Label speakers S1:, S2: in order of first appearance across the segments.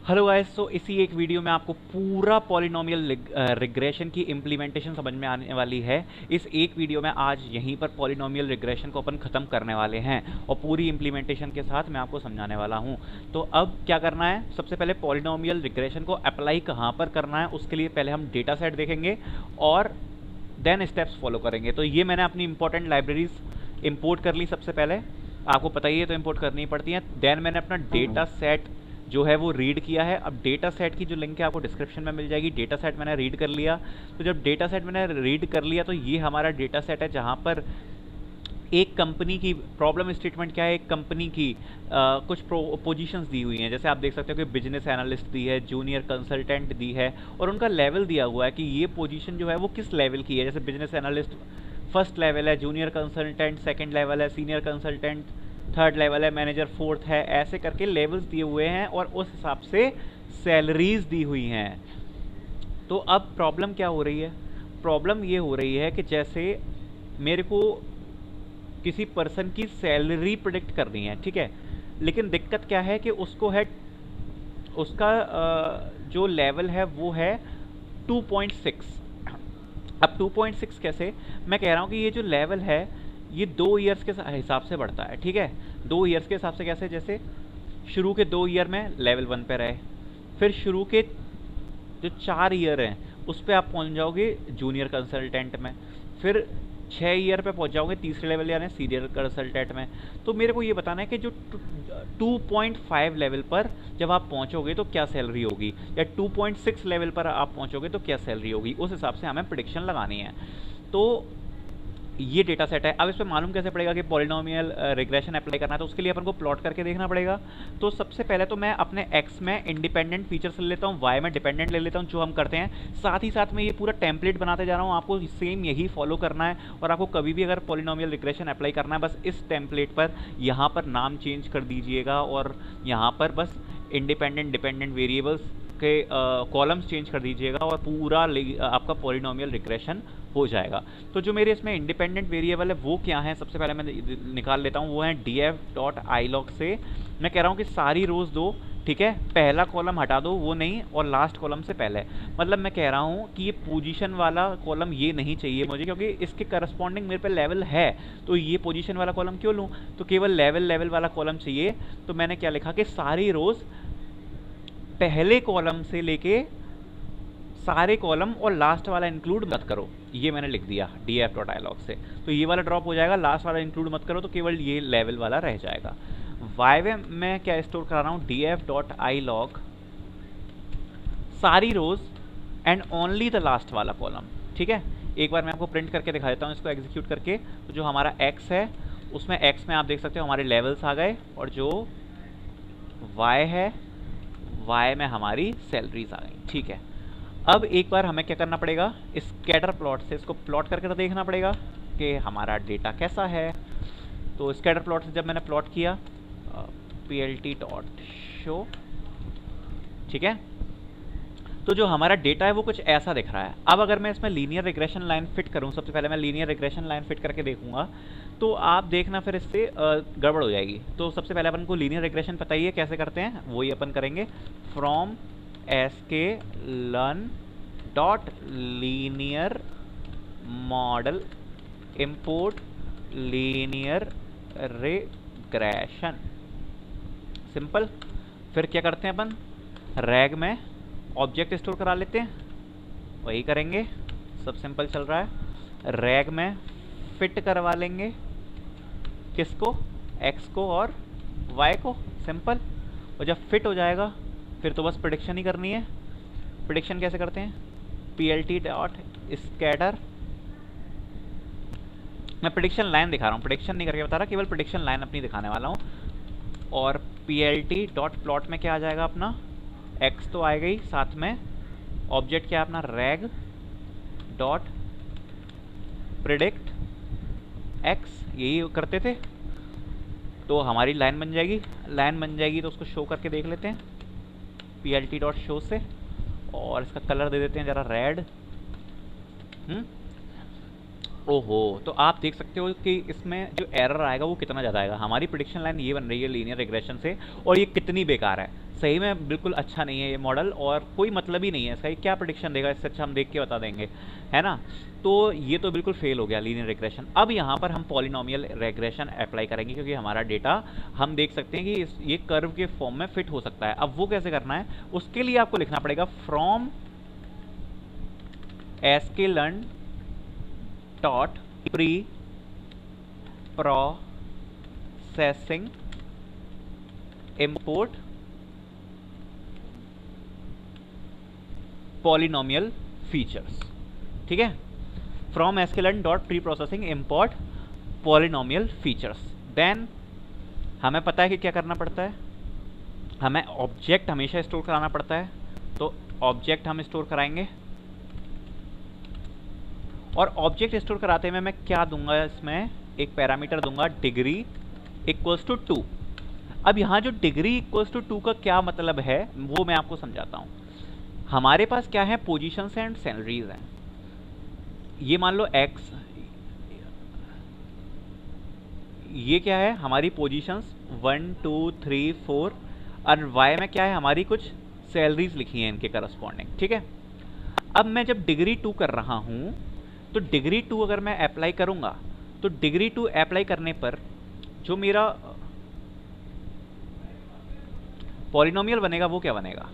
S1: Hello guys, सो इसी एक video में आपको पूरा पॉलिनोमियल रिग्रेशन की इम्प्लीमेंटेशन समझ में आने वाली है। इस एक वीडियो में आज यहीं पर पॉलिनोमियल रिग्रेशन को अपन ख़त्म करने वाले हैं और पूरी इम्प्लीमेंटेशन के साथ मैं आपको समझाने वाला हूं। तो अब क्या करना है, सबसे पहले पॉलिनोमियल रिग्रेशन को अप्लाई कहाँ पर करना है उसके लिए पहले हम डेटा सेट देखेंगे और देन स्टेप्स फॉलो करेंगे। तो ये मैंने अपनी इंपॉर्टेंट लाइब्रेरीज इंपोर्ट कर ली। सबसे पहले आपको पता ही है तो इंपोर्ट करनी पड़ती है। देन मैंने अपना डेटा सेट जो है वो रीड किया है। अब डेटा सेट की जो लिंक है आपको डिस्क्रिप्शन में मिल जाएगी। डेटा सेट मैंने रीड कर लिया। तो जब डेटा सेट मैंने रीड कर लिया तो ये हमारा डेटा सेट है जहाँ पर एक कंपनी की प्रॉब्लम स्टेटमेंट क्या है, एक कंपनी की कुछ पोजीशंस दी हुई हैं। जैसे आप देख सकते हो कि बिजनेस एनालिस्ट दी है, जूनियर कंसल्टेंट दी है और उनका लेवल दिया हुआ है कि ये पोजीशन जो है वो किस लेवल की है। जैसे बिजनेस एनालिस्ट फर्स्ट लेवल है, जूनियर कंसल्टेंट सेकंड लेवल है, सीनियर कंसल्टेंट थर्ड लेवल है, मैनेजर फोर्थ है। ऐसे करके लेवल्स दिए हुए हैं और उस हिसाब से सैलरीज दी हुई हैं। तो अब प्रॉब्लम क्या हो रही है, प्रॉब्लम ये हो रही है कि जैसे मेरे को किसी पर्सन की सैलरी प्रिडिक्ट करनी है, ठीक है, लेकिन दिक्कत क्या है कि उसको है उसका जो लेवल है वो है 2.6। अब 2.6 कैसे, मैं कह रहा हूँ कि ये जो लेवल है ये 2 ईयर्स के हिसाब से बढ़ता है, ठीक है। 2 ईयर्स के हिसाब से कैसे, जैसे शुरू के 2 ईयर में लेवल 1 पे रहे, फिर शुरू के जो 4 ईयर हैं उस पर आप पहुंच जाओगे जूनियर कंसल्टेंट में, फिर 6 ईयर पे पहुंच जाओगे तीसरे लेवल यानी सीनियर कंसल्टेंट में। तो मेरे को ये बताना है कि जो 2.5 लेवल पर जब आप पहुंचोगे तो क्या सैलरी होगी, या 2.6 लेवल पर आप पहुंचोगे तो क्या सैलरी होगी, उस हिसाब से हमें प्रिडिक्शन लगानी है। तो ये डेटा सेट है। अब इस पर मालूम कैसे पड़ेगा कि पॉलिनोमियल रिग्रेशन अप्लाई करना है, तो उसके लिए अपन को प्लॉट करके देखना पड़ेगा। तो सबसे पहले तो मैं अपने x में इंडिपेंडेंट फीचर्स ले लेता हूँ, y में डिपेंडेंट ले लेता हूँ, जो हम करते हैं। साथ ही साथ में ये पूरा टेम्पलेट बनाते जा रहा हूँ, आपको सेम यही फॉलो करना है। और आपको कभी भी अगर पॉलिनोमियल रिग्रेशन अप्लाई करना है बस इस टेम्पलेट पर यहाँ पर नाम चेंज कर दीजिएगा और यहाँ पर बस इंडिपेंडेंट डिपेंडेंट वेरिएबल्स के कॉलम्स चेंज कर दीजिएगा और पूरा आपका पॉलिनोमियल रिग्रेशन हो जाएगा। तो जो मेरे इसमें इंडिपेंडेंट वेरिएबल है वो क्या है, सबसे पहले मैं निकाल लेता हूँ, वो है df.ilog से। मैं कह रहा हूँ कि सारी रोज दो, ठीक है, पहला कॉलम हटा दो वो नहीं, और लास्ट कॉलम से पहले, मतलब मैं कह रहा हूँ कि ये पोजीशन वाला कॉलम ये नहीं चाहिए मुझे, क्योंकि इसके करस्पॉन्डिंग मेरे पे लेवल है। तो ये पोजीशन वाला कॉलम क्यों लूँ, तो केवल लेवल वाला कॉलम चाहिए। तो मैंने क्या लिखा कि सारी रोज पहले कॉलम से लेके सारे कॉलम और लास्ट वाला इंक्लूड मत करो, ये मैंने लिख दिया df.ilog से। तो ये वाला ड्रॉप हो जाएगा, लास्ट वाला इंक्लूड मत करो, तो केवल ये लेवल वाला रह जाएगा। y में मैं क्या स्टोर करा रहा हूँ, df.ilog सारी रोज एंड ओनली द लास्ट वाला कॉलम, ठीक है। एक बार मैं आपको प्रिंट करके दिखा देता हूँ इसको एग्जीक्यूट करके। तो जो हमारा x है उसमें x में आप देख सकते हो हमारे लेवल्स आ गए, और जो y है y में हमारी सैलरीज आ गई, ठीक है। अब एक बार हमें क्या करना पड़ेगा, स्कैटर प्लॉट से इसको प्लॉट करके तो देखना पड़ेगा कि हमारा डेटा कैसा है। तो स्कैटर प्लॉट से जब मैंने प्लॉट किया plt.show, ठीक है, तो जो हमारा डेटा है वो कुछ ऐसा दिख रहा है। अब अगर मैं इसमें लीनियर रिग्रेशन लाइन फिट करूं, सबसे पहले मैं लीनियर रिग्रेशन लाइन फिट करके देखूंगा, तो आप देखना फिर इससे गड़बड़ हो जाएगी। तो सबसे पहले अपन को लीनियर रिग्रेशन पता ही है कैसे करते हैं, वही अपन करेंगे। From sklearn dot linear model import linear regression, simple. फिर क्या करते हैं अपन, रैग में ऑब्जेक्ट स्टोर करा लेते हैं, वही करेंगे, सब सिंपल चल रहा है। रैग में फिट करवा लेंगे, किसको, x को और y को, सिंपल। और जब फिट हो जाएगा फिर तो बस प्रेडिक्शन ही करनी है। प्रेडिक्शन कैसे करते हैं, plt.scatter, मैं प्रेडिक्शन लाइन दिखा रहा हूँ, प्रेडिक्शन नहीं करके बता रहा, केवल प्रेडिक्शन लाइन अपनी दिखाने वाला हूँ। और plt.plot में क्या आ जाएगा अपना, x तो आ गई, साथ में ऑब्जेक्ट क्या है अपना, reg डॉट प्रिडिक्ट x, यही करते थे। तो हमारी लाइन बन जाएगी, लाइन बन जाएगी तो उसको शो करके देख लेते हैं plt.show से, और इसका कलर दे देते हैं जरा रेड। ओहो, तो आप देख सकते हो कि इसमें जो एरर आएगा वो कितना ज़्यादा आएगा। हमारी प्रिडिक्शन लाइन ये बन रही है लीनियर रिग्रेशन से, और ये कितनी बेकार है। सही में बिल्कुल अच्छा नहीं है ये मॉडल, और कोई मतलब ही नहीं है इसका। ये क्या प्रिडिक्शन देगा, इससे अच्छा हम देख के बता देंगे, है ना। तो ये तो बिल्कुल फेल हो गया लीनियर रिग्रेशन। अब यहाँ पर हम पॉलिनोमियल रिग्रेशन अप्लाई करेंगे, क्योंकि हमारा डेटा हम देख सकते हैं कि ये कर्व के फॉर्म में फिट हो सकता है। अब वो कैसे करना है, उसके लिए आपको लिखना पड़ेगा from sklearn dot preprocessing import polynomial features. ठीक है, from sklearn dot preprocessing import polynomial features. Then हमें पता है कि क्या करना पड़ता है, हमें ऑब्जेक्ट हमेशा स्टोर कराना पड़ता है। तो ऑब्जेक्ट हम स्टोर कराएंगे, और ऑब्जेक्ट स्टोर कराते में मैं क्या दूंगा, इसमें एक पैरामीटर दूंगा डिग्री इक्वल्स टू 2। अब यहाँ जो डिग्री इक्वल्स टू 2 का क्या मतलब है वो मैं आपको समझाता हूँ। हमारे पास क्या है, पोजीशंस एंड सैलरीज हैं। ये मान लो x, ये क्या है हमारी पोजीशंस 1 2 3 4, और y में क्या है हमारी कुछ सैलरीज लिखी हैं इनके करस्पॉन्डिंग। ठीक है, अब मैं जब डिग्री 2 कर रहा हूँ, तो डिग्री 2 अगर मैं अप्लाई करूंगा, तो डिग्री 2 अप्लाई करने पर जो मेरा पॉलिनोमियल बनेगा वो क्या बनेगा,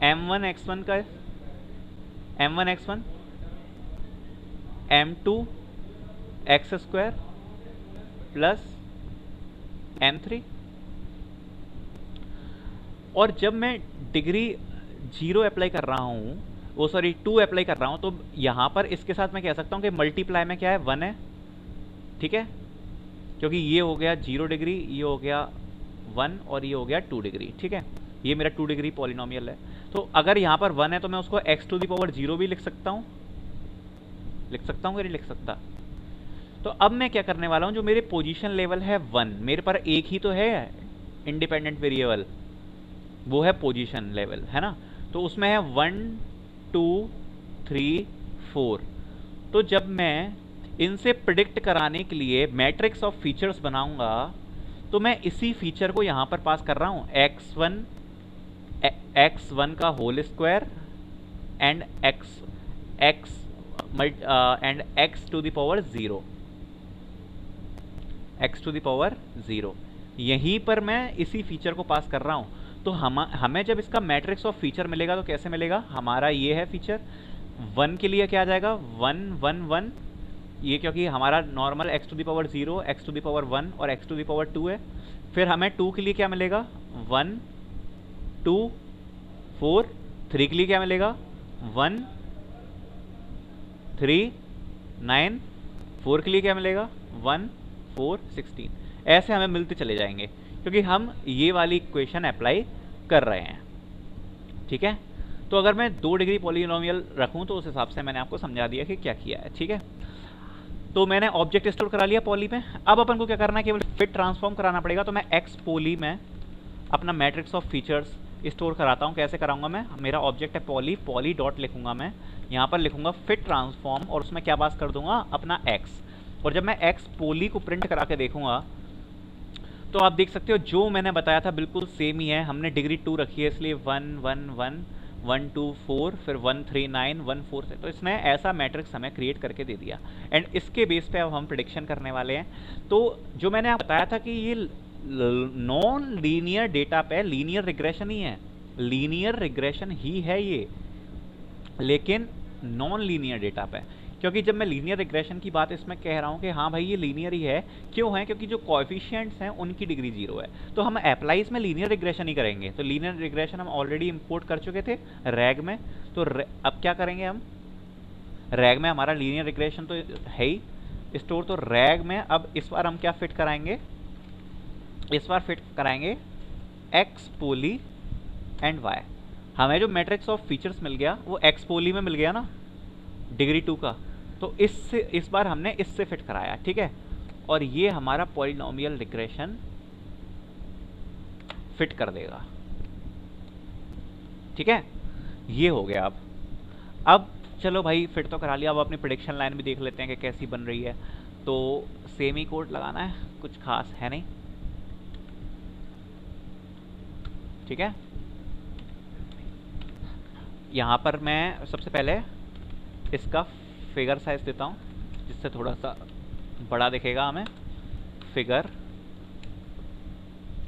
S1: m1 x1 का m1 x1 m2 x square plus m3। और जब मैं डिग्री 0 अप्लाई कर रहा हूँ, वो सॉरी 2 अप्लाई कर रहा हूँ, तो यहाँ पर इसके साथ मैं कह सकता हूँ कि मल्टीप्लाई में क्या है 1 है। ठीक है, क्योंकि ये हो गया 0 डिग्री, ये हो गया 1, और ये हो गया 2 डिग्री। ठीक है, ये मेरा 2 डिग्री पॉलिनोमियल है। तो अगर यहाँ पर 1 है तो मैं उसको x टू द पावर 0 भी लिख सकता हूँ कि नहीं लिख सकता। तो अब मैं क्या करने वाला हूँ, जो मेरे पोजीशन लेवल है 1, मेरे पर एक ही तो है इंडिपेंडेंट वेरिएबल, वो है पोजीशन लेवल, है ना। तो उसमें है 1 2 3 4। तो जब मैं इनसे प्रिडिक्ट कराने के लिए मैट्रिक्स ऑफ फीचर्स बनाऊंगा, तो मैं इसी फीचर को यहां पर पास कर रहा हूं, x1 का whole square and x to the power 0, यहीं पर मैं इसी फीचर को पास कर रहा हूं। तो हमें जब इसका मैट्रिक्स ऑफ फीचर मिलेगा तो कैसे मिलेगा, हमारा ये है फीचर 1 के लिए क्या आ जाएगा 1 1 1, ये क्योंकि हमारा normal x to the power 0, x to the power 1 और x टू द पावर 2 है। फिर हमें 2 के लिए क्या मिलेगा 1 2 4, 3 के लिए क्या मिलेगा 1 3 9, 4 के लिए क्या मिलेगा 1 4 16। ऐसे हमें मिलते चले जाएंगे, क्योंकि हम ये वाली इक्वेशन अप्लाई कर रहे हैं। ठीक है, तो अगर मैं 2 डिग्री पॉलिनोमियल रखूं तो उस हिसाब से मैंने आपको समझा दिया कि क्या किया है। ठीक है, तो मैंने ऑब्जेक्ट स्टोर करा लिया पॉली में। अब अपन को क्या करना है, केवल फिट ट्रांसफॉर्म कराना पड़ेगा। तो मैं एक्स पॉली में अपना मैट्रिक्स ऑफ फीचर्स स्टोर कराता हूँ। कैसे कराऊंगा मैं, मेरा ऑब्जेक्ट है पॉली डॉट लिखूंगा मैं, यहाँ पर लिखूंगा फिट ट्रांसफॉर्म, और उसमें क्या पास कर दूंगा अपना एक्स। और जब मैं एक्स पॉली को प्रिंट करा के देखूंगा, तो आप देख सकते हो जो मैंने बताया था बिल्कुल सेम ही है। हमने डिग्री 2 रखी है, इसलिए 1 1 1 1 2 4, फिर 1 3 9 1 4 से, तो इसने ऐसा मैट्रिक्स हमें क्रिएट करके दे दिया। एंड इसके बेस पे अब हम प्रेडिक्शन करने वाले हैं। तो जो मैंने आपको बताया था कि ये नॉन लीनियर डेटा पे लीनियर रिग्रेशन ही है, लीनियर रिग्रेशन ही है ये, लेकिन नॉन लीनियर डेटा पे। क्योंकि जब मैं लीनियर रिग्रेशन की बात इसमें कह रहा हूँ कि हाँ भाई ये लीनियर ही है, क्यों है, क्योंकि जो कोएफिशिएंट्स हैं उनकी डिग्री 0 है। तो हम अप्लाई इसमें लीनियर रिग्रेशन ही करेंगे। तो लीनियर रिग्रेशन हम ऑलरेडी इंपोर्ट कर चुके थे रैग में, तो अब क्या करेंगे हम, रैग में हमारा लीनियर रिग्रेशन तो है ही स्टोर, तो रैग में अब इस बार हम क्या फिट कराएंगे, इस बार फिट कराएंगे एक्स पोली एंड वाई। हमें जो मैट्रिक्स ऑफ फीचर्स मिल गया वो एक्स पोली में मिल गया ना डिग्री 2 का, तो इससे इस बार हमने इससे फिट कराया। ठीक है, और ये हमारा पॉलिनोमियल रिग्रेशन फिट कर देगा। ठीक है, ये हो गया। अब चलो भाई फिट तो करा लिया, अब अपनी प्रेडिक्शन लाइन भी देख लेते हैं कि कैसी बन रही है। तो सेमी कोड लगाना है, कुछ खास है नहीं, ठीक है। यहाँ पर मैं सबसे पहले इसका फिगर साइज देता हूँ, जिससे थोड़ा सा बड़ा दिखेगा हमें, फिगर,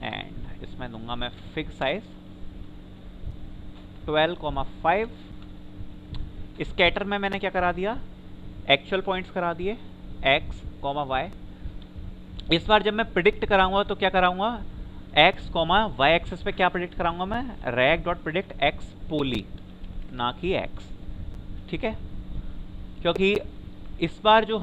S1: एंड इसमें दूंगा मैं फिग साइज 12,5। स्कैटर में मैंने क्या करा दिया, एक्चुअल पॉइंट्स करा दिए x, y। इस बार जब मैं प्रिडिक्ट कराऊंगा तो क्या कराऊंगा, x, y एक्सेस पे क्या प्रिडिक्ट कराऊंगा मैं, reg डॉट प्रिडिक्ट x पोली, ना कि x, ठीक है। क्योंकि इस बार जो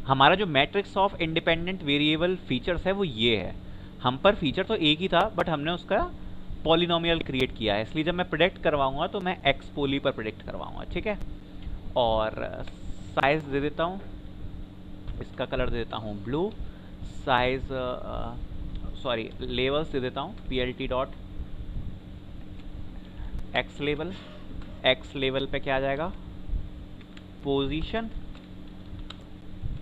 S1: हमारा जो matrix of independent variable features है वो ये है। हम पर फीचर तो एक ही था, बट हमने उसका पॉलिनोमियल क्रिएट किया है, इसलिए जब मैं प्रिडिक्ट करवाऊंगा तो मैं x पोली पर प्रिडिक्ट करवाऊंगा, ठीक है। और साइज दे देता हूँ, इसका कलर दे देता हूँ ब्लू, साइज सॉरी लेवल्स दे देता हूँ plt dot x level. x level पे क्या आ जाएगा, position,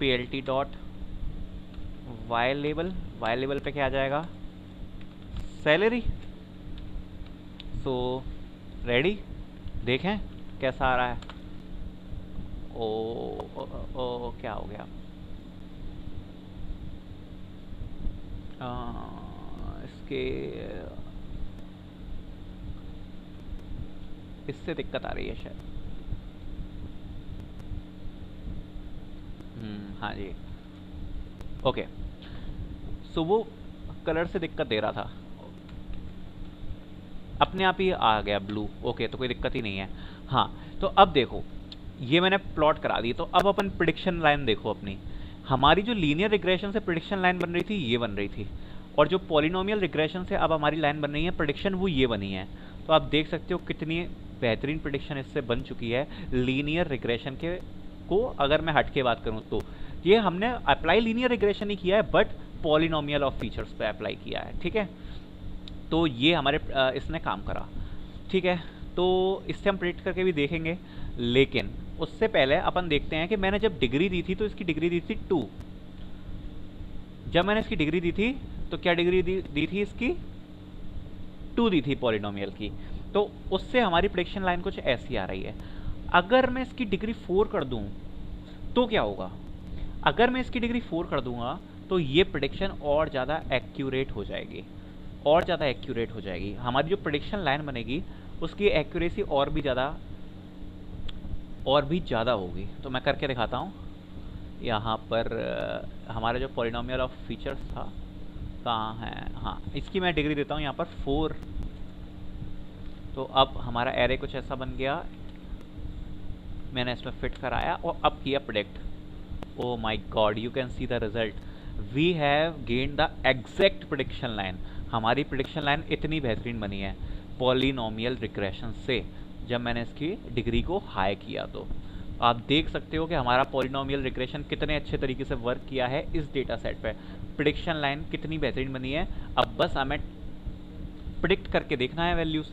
S1: plt dot y level. y level पे क्या आ जाएगा, सैलरी। सो रेडी, देखें कैसा आ रहा है। ओ क्या हो गया, इसके इससे दिक्कत आ रही है शायद। हाँ जी, ओके। सो वो कलर से दिक्कत दे रहा था, अपने आप ही आ गया ब्लू, ओके, तो कोई दिक्कत ही नहीं है। हाँ, तो अब देखो ये मैंने प्लॉट करा दी, तो अब अपन प्रिडिक्शन लाइन देखो अपनी। हमारी जो लीनियर रिग्रेशन से प्रिडिक्शन लाइन बन रही थी ये बन रही थी, और जो पॉलिनोमियल रिग्रेशन से अब हमारी लाइन बन रही है प्रिडिक्शन, वो ये बनी है। तो आप देख सकते हो कितनी बेहतरीन प्रिडिक्शन इससे बन चुकी है लीनियर रिग्रेशन के को। अगर मैं हट के बात करूँ तो ये हमने अप्लाई लीनियर रिग्रेशन ही किया है, बट पॉलिनोमियल ऑफ फीचर्स पे अप्लाई किया है, ठीक है। तो ये हमारे इसने काम करा, ठीक है। तो इससे हम प्रिडिक्ट करके भी देखेंगे, लेकिन उससे पहले अपन देखते हैं कि मैंने जब डिग्री दी थी तो इसकी डिग्री दी थी 2। जब मैंने इसकी डिग्री दी थी तो क्या डिग्री दी थी इसकी, 2 दी थी पॉलिनोमियल की। तो उससे हमारी प्रेडिक्शन लाइन कुछ ऐसी आ रही है। अगर मैं इसकी डिग्री 4 कर दूं तो क्या होगा, अगर मैं इसकी डिग्री 4 कर दूंगा तो ये प्रेडिक्शन और ज़्यादा एक्यूरेट हो जाएगी, और ज़्यादा एक्यूरेट हो जाएगी। हमारी जो प्रेडिक्शन लाइन बनेगी उसकी एक्यूरेसी और भी ज़्यादा होगी। तो मैं करके दिखाता हूँ। यहाँ पर हमारा जो पॉलिनोमियल ऑफ फीचर्स था कहाँ है, हाँ, इसकी मैं डिग्री देता हूँ यहाँ पर 4। तो अब हमारा एरे कुछ ऐसा बन गया, मैंने इसमें फिट कराया और अब किया predict. Oh my god, you can see the result, we have gain the exact prediction line. हमारी प्रेडिक्शन लाइन इतनी बेहतरीन बनी है पॉलिनोमियल रिग्रेशन से, जब मैंने इसकी डिग्री को हाई किया। तो आप देख सकते हो कि हमारा पॉलिनोमियल रिग्रेशन कितने अच्छे तरीके से वर्क किया है इस डेटा सेट पे। प्रेडिक्शन लाइन कितनी बेहतरीन बनी है। अब बस हमें प्रिडिक्ट करके देखना है वैल्यूज़।